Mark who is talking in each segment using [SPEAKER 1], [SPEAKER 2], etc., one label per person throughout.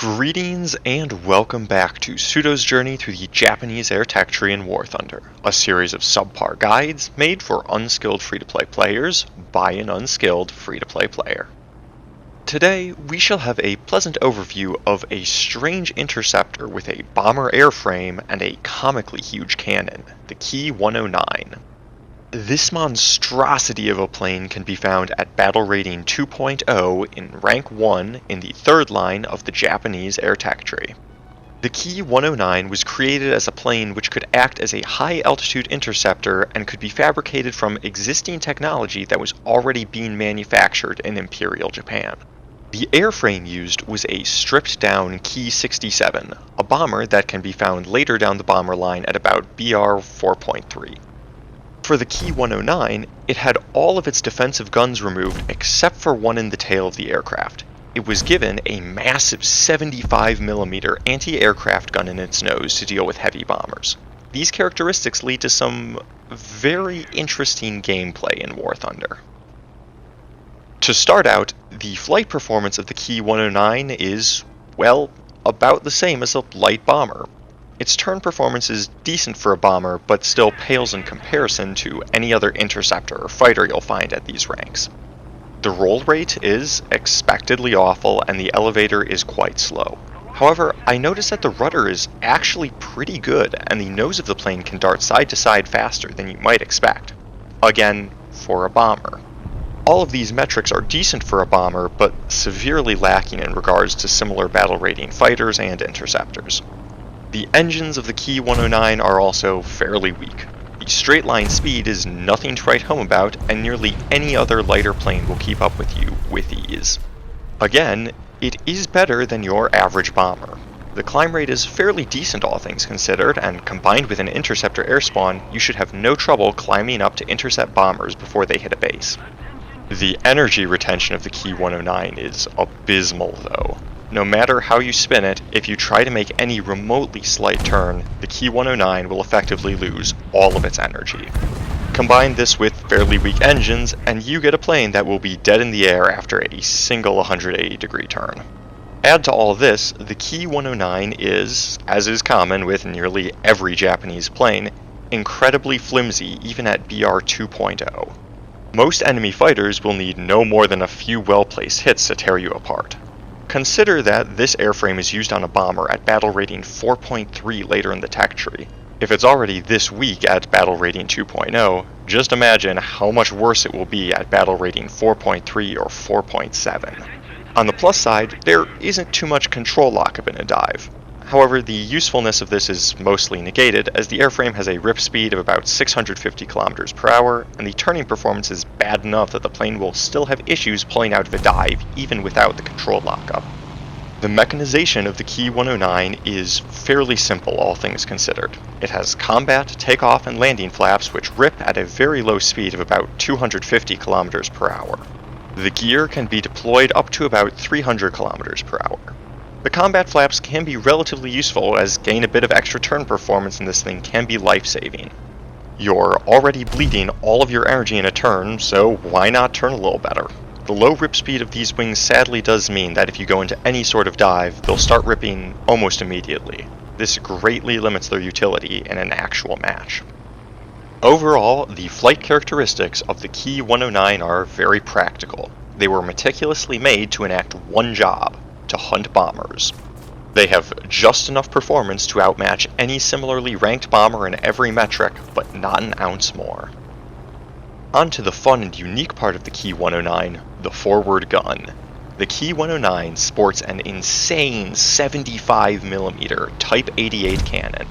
[SPEAKER 1] Greetings and welcome back to Pseudo's journey through the Japanese air tech tree in War Thunder, a series of subpar guides made for unskilled free-to-play players by an unskilled free-to-play player. Today, we shall have a pleasant overview of a strange interceptor with a bomber airframe and a comically huge cannon, the Ki-109. This monstrosity of a plane can be found at Battle Rating 2.0 in Rank 1 in the third line of the Japanese air tech tree. The Ki-109 was created as a plane which could act as a high-altitude interceptor and could be fabricated from existing technology that was already being manufactured in Imperial Japan. The airframe used was a stripped-down Ki-67, a bomber that can be found later down the bomber line at about BR 4.3. For the Ki-109, it had all of its defensive guns removed except for one in the tail of the aircraft. It was given a massive 75mm anti-aircraft gun in its nose to deal with heavy bombers. These characteristics lead to some very interesting gameplay in War Thunder. To start out, the flight performance of the Ki-109 is, well, about the same as a light bomber. Its turn performance is decent for a bomber, but still pales in comparison to any other interceptor or fighter you'll find at these ranks. The roll rate is expectedly awful, and the elevator is quite slow. However, I noticed that the rudder is actually pretty good, and the nose of the plane can dart side to side faster than you might expect. Again, for a bomber. All of these metrics are decent for a bomber, but severely lacking in regards to similar battle rating fighters and interceptors. The engines of the Ki-109 are also fairly weak. The straight line speed is nothing to write home about, and nearly any other lighter plane will keep up with you with ease. Again, it is better than your average bomber. The climb rate is fairly decent all things considered, and combined with an interceptor airspawn, you should have no trouble climbing up to intercept bombers before they hit a base. The energy retention of the Ki-109 is abysmal though. No matter how you spin it, if you try to make any remotely slight turn, the Ki-109 will effectively lose all of its energy. Combine this with fairly weak engines, and you get a plane that will be dead in the air after a single 180-degree turn. Add to all this, the Ki-109 is, as is common with nearly every Japanese plane, incredibly flimsy even at BR 2.0. Most enemy fighters will need no more than a few well-placed hits to tear you apart. Consider that this airframe is used on a bomber at battle rating 4.3 later in the tech tree. If it's already this weak at battle rating 2.0, just imagine how much worse it will be at battle rating 4.3 or 4.7. On the plus side, there isn't too much control lockup in a dive. However, the usefulness of this is mostly negated, as the airframe has a rip speed of about 650 km per hour, and the turning performance is bad enough that the plane will still have issues pulling out of a dive, even without the control lockup. The mechanization of the Ki-109 is fairly simple, all things considered. It has combat, takeoff, and landing flaps which rip at a very low speed of about 250 km per hour. The gear can be deployed up to about 300 km per hour. The combat flaps can be relatively useful, as gain a bit of extra turn performance in this thing can be life-saving. You're already bleeding all of your energy in a turn, so why not turn a little better? The low rip speed of these wings sadly does mean that if you go into any sort of dive, they'll start ripping almost immediately. This greatly limits their utility in an actual match. Overall, the flight characteristics of the Ki-109 are very practical. They were meticulously made to enact one job: to hunt bombers. They have just enough performance to outmatch any similarly ranked bomber in every metric, but not an ounce more. On to the fun and unique part of the Ki-109, the forward gun. The Ki-109 sports an insane 75mm Type 88 cannon.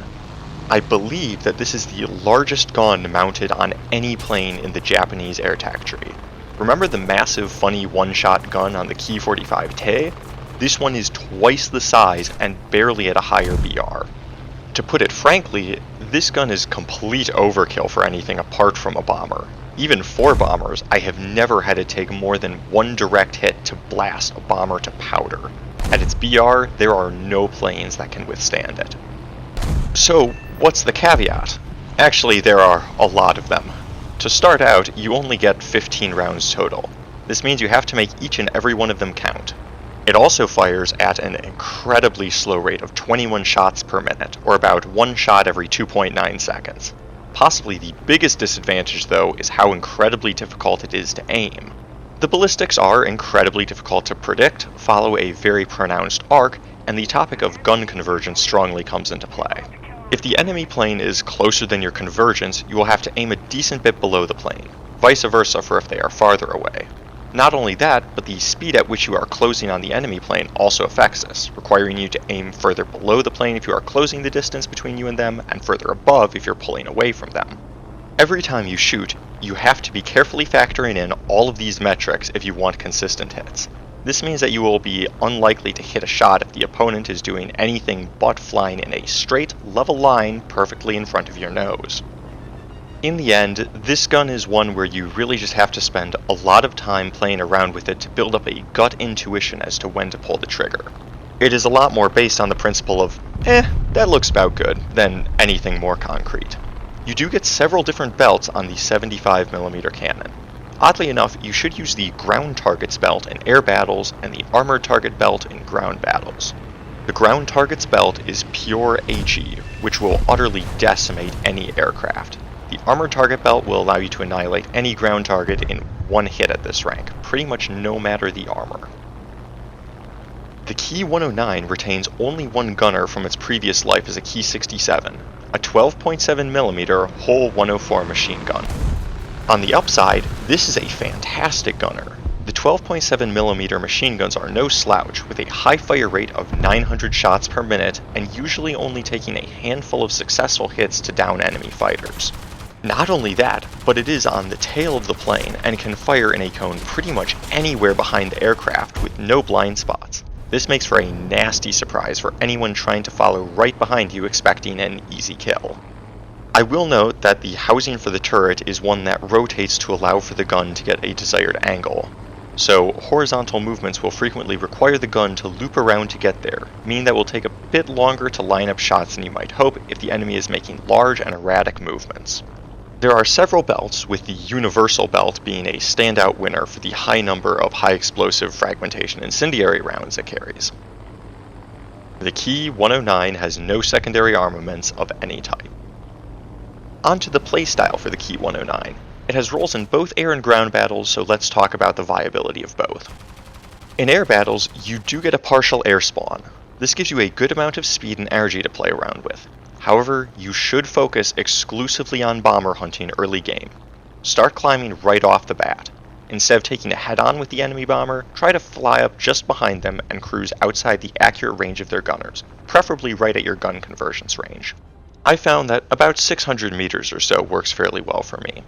[SPEAKER 1] I believe that this is the largest gun mounted on any plane in the Japanese air tech tree. Remember the massive funny one-shot gun on the Ki-45T? This one is twice the size and barely at a higher BR. To put it frankly, this gun is complete overkill for anything apart from a bomber. Even for bombers, I have never had to take more than one direct hit to blast a bomber to powder. At its BR, there are no planes that can withstand it. So, what's the caveat? Actually, there are a lot of them. To start out, you only get 15 rounds total. This means you have to make each and every one of them count. It also fires at an incredibly slow rate of 21 shots per minute, or about 1 shot every 2.9 seconds. Possibly the biggest disadvantage, though, is how incredibly difficult it is to aim. The ballistics are incredibly difficult to predict, follow a very pronounced arc, and the topic of gun convergence strongly comes into play. If the enemy plane is closer than your convergence, you will have to aim a decent bit below the plane, vice versa for if they are farther away. Not only that, but the speed at which you are closing on the enemy plane also affects this, requiring you to aim further below the plane if you are closing the distance between you and them, and further above if you're pulling away from them. Every time you shoot, you have to be carefully factoring in all of these metrics if you want consistent hits. This means that you will be unlikely to hit a shot if the opponent is doing anything but flying in a straight, level line perfectly in front of your nose. In the end, this gun is one where you really just have to spend a lot of time playing around with it to build up a gut intuition as to when to pull the trigger. It is a lot more based on the principle of, that looks about good, than anything more concrete. You do get several different belts on the 75mm cannon. Oddly enough, you should use the ground targets belt in air battles and the armored target belt in ground battles. The ground targets belt is pure HE, which will utterly decimate any aircraft. The armored target belt will allow you to annihilate any ground target in one hit at this rank, pretty much no matter the armor. The Ki-109 retains only one gunner from its previous life as a Ki-67, a 12.7mm Hole 104 machine gun. On the upside, this is a fantastic gunner. The 12.7mm machine guns are no slouch, with a high fire rate of 900 shots per minute and usually only taking a handful of successful hits to down enemy fighters. Not only that, but it is on the tail of the plane and can fire in a cone pretty much anywhere behind the aircraft with no blind spots. This makes for a nasty surprise for anyone trying to follow right behind you expecting an easy kill. I will note that the housing for the turret is one that rotates to allow for the gun to get a desired angle, so horizontal movements will frequently require the gun to loop around to get there, meaning that it will take a bit longer to line up shots than you might hope if the enemy is making large and erratic movements. There are several belts, with the universal belt being a standout winner for the high number of high explosive fragmentation incendiary rounds it carries. The Ki-109 has no secondary armaments of any type. On to the playstyle for the Ki-109. It has roles in both air and ground battles, so let's talk about the viability of both. In air battles, you do get a partial air spawn. This gives you a good amount of speed and energy to play around with. However, you should focus exclusively on bomber hunting early game. Start climbing right off the bat. Instead of taking a head-on with the enemy bomber, try to fly up just behind them and cruise outside the accurate range of their gunners, preferably right at your gun convergence range. I found that about 600 meters or so works fairly well for me.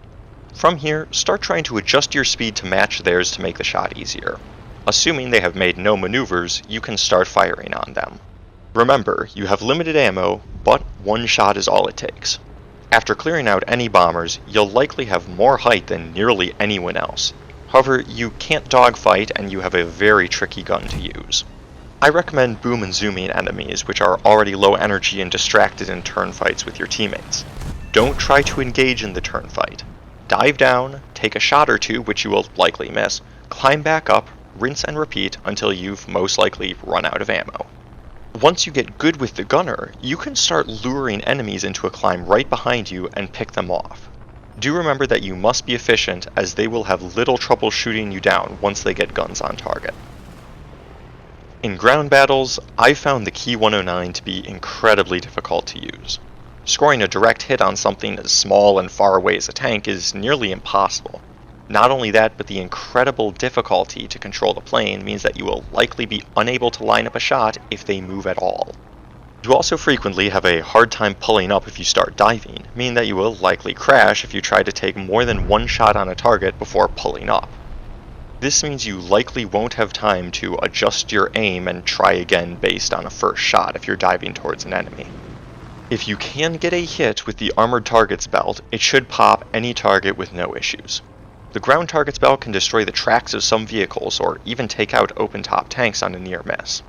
[SPEAKER 1] From here, start trying to adjust your speed to match theirs to make the shot easier. Assuming they have made no maneuvers, you can start firing on them. Remember, you have limited ammo, but one shot is all it takes. After clearing out any bombers, you'll likely have more height than nearly anyone else. However, you can't dogfight and you have a very tricky gun to use. I recommend boom and zooming enemies which are already low energy and distracted in turn fights with your teammates. Don't try to engage in the turn fight. Dive down, take a shot or two which you will likely miss, climb back up, rinse and repeat until you've most likely run out of ammo. Once you get good with the gunner, you can start luring enemies into a climb right behind you and pick them off. Do remember that you must be efficient, as they will have little trouble shooting you down once they get guns on target. In ground battles, I've found the Ki-109 to be incredibly difficult to use. Scoring a direct hit on something as small and far away as a tank is nearly impossible. Not only that, but the incredible difficulty to control the plane means that you will likely be unable to line up a shot if they move at all. You also frequently have a hard time pulling up if you start diving, meaning that you will likely crash if you try to take more than one shot on a target before pulling up. This means you likely won't have time to adjust your aim and try again based on a first shot if you're diving towards an enemy. If you can get a hit with the armored targets belt, it should pop any target with no issues. The ground targets belt can destroy the tracks of some vehicles or even take out open-top tanks on a near miss.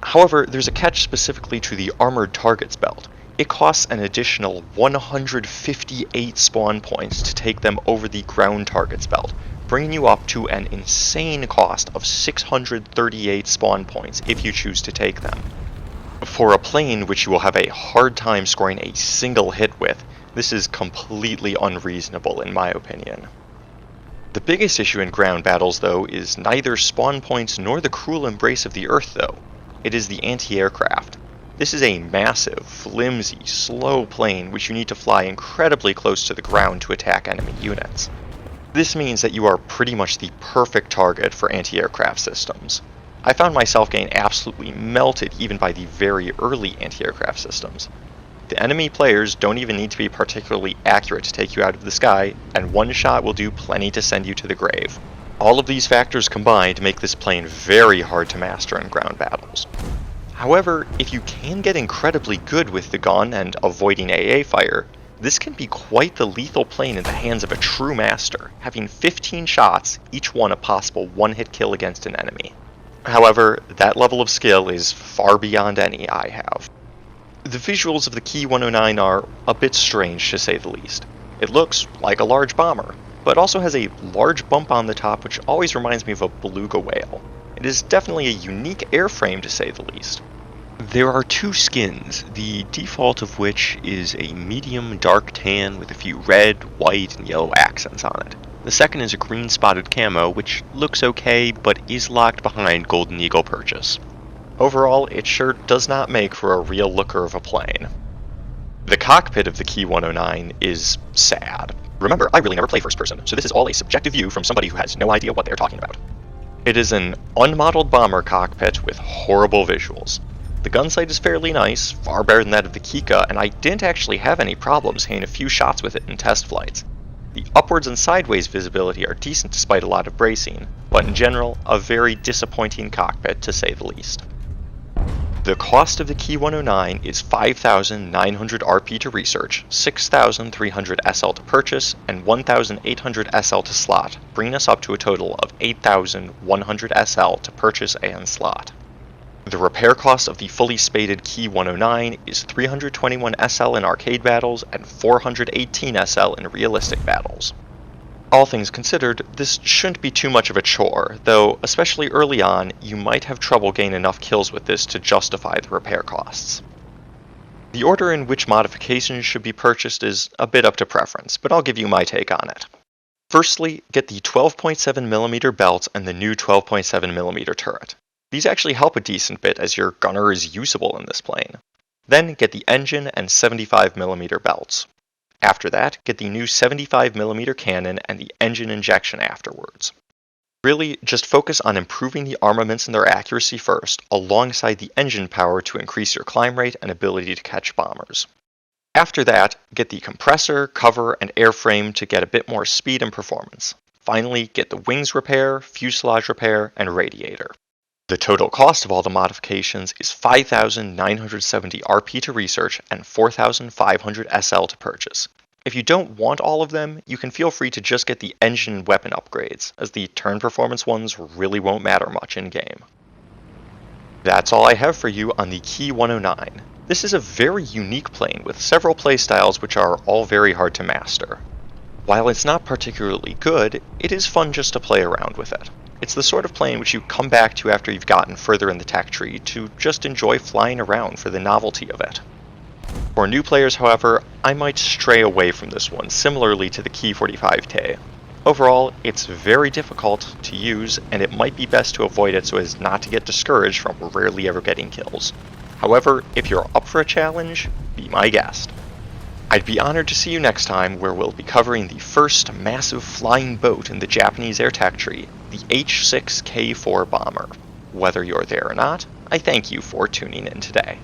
[SPEAKER 1] However, there's a catch specifically to the armored targets belt. It costs an additional 158 spawn points to take them over the ground targets belt, bringing you up to an insane cost of 638 spawn points if you choose to take them. For a plane which you will have a hard time scoring a single hit with, this is completely unreasonable in my opinion. The biggest issue in ground battles, though, is neither spawn points nor the cruel embrace of the Earth, though. It is the anti-aircraft. This is a massive, flimsy, slow plane which you need to fly incredibly close to the ground to attack enemy units. This means that you are pretty much the perfect target for anti-aircraft systems. I found myself getting absolutely melted even by the very early anti-aircraft systems. The enemy players don't even need to be particularly accurate to take you out of the sky, and one shot will do plenty to send you to the grave. All of these factors combined make this plane very hard to master in ground battles. However, if you can get incredibly good with the gun and avoiding AA fire, this can be quite the lethal plane in the hands of a true master, having 15 shots, each one a possible one-hit kill against an enemy. However, that level of skill is far beyond any I have. The visuals of the Ki-109 are a bit strange to say the least. It looks like a large bomber, but also has a large bump on the top which always reminds me of a beluga whale. It is definitely a unique airframe to say the least. There are two skins, the default of which is a medium dark tan with a few red, white, and yellow accents on it. The second is a green spotted camo, which looks okay, but is locked behind Golden Eagle purchase. Overall, it sure does not make for a real looker of a plane. The cockpit of the Ki-109 is sad. Remember, I really never play first person, so this is all a subjective view from somebody who has no idea what they're talking about. It is an unmodeled bomber cockpit with horrible visuals. The gun sight is fairly nice, far better than that of the Kika, and I didn't actually have any problems hitting a few shots with it in test flights. The upwards and sideways visibility are decent despite a lot of bracing, but in general, a very disappointing cockpit to say the least. The cost of the Ki-109 is 5,900 RP to research, 6,300 SL to purchase, and 1,800 SL to slot, bringing us up to a total of 8,100 SL to purchase and slot. The repair cost of the fully spaded Ki-109 is 321 SL in arcade battles and 418 SL in realistic battles. All things considered, this shouldn't be too much of a chore, though especially early on, you might have trouble getting enough kills with this to justify the repair costs. The order in which modifications should be purchased is a bit up to preference, but I'll give you my take on it. Firstly, get the 12.7mm belt and the new 12.7mm turret. These actually help a decent bit as your gunner is usable in this plane. Then get the engine and 75mm belts. After that, get the new 75mm cannon and the engine injection afterwards. Really, just focus on improving the armaments and their accuracy first, alongside the engine power to increase your climb rate and ability to catch bombers. After that, get the compressor, cover, and airframe to get a bit more speed and performance. Finally, get the wings repair, fuselage repair, and radiator. The total cost of all the modifications is 5,970 RP to research and 4,500 SL to purchase. If you don't want all of them, you can feel free to just get the engine and weapon upgrades, as the turn performance ones really won't matter much in-game. That's all I have for you on the Ki-109. This is a very unique plane with several playstyles which are all very hard to master. While it's not particularly good, it is fun just to play around with it. It's the sort of plane which you come back to after you've gotten further in the tech tree to just enjoy flying around for the novelty of it. For new players, however, I might stray away from this one, similarly to the Ki-45T. Overall, it's very difficult to use, and it might be best to avoid it so as not to get discouraged from rarely ever getting kills. However, if you're up for a challenge, be my guest. I'd be honored to see you next time, where we'll be covering the first massive flying boat in the Japanese air tech tree, the H-6K4 bomber. Whether you're there or not, I thank you for tuning in today.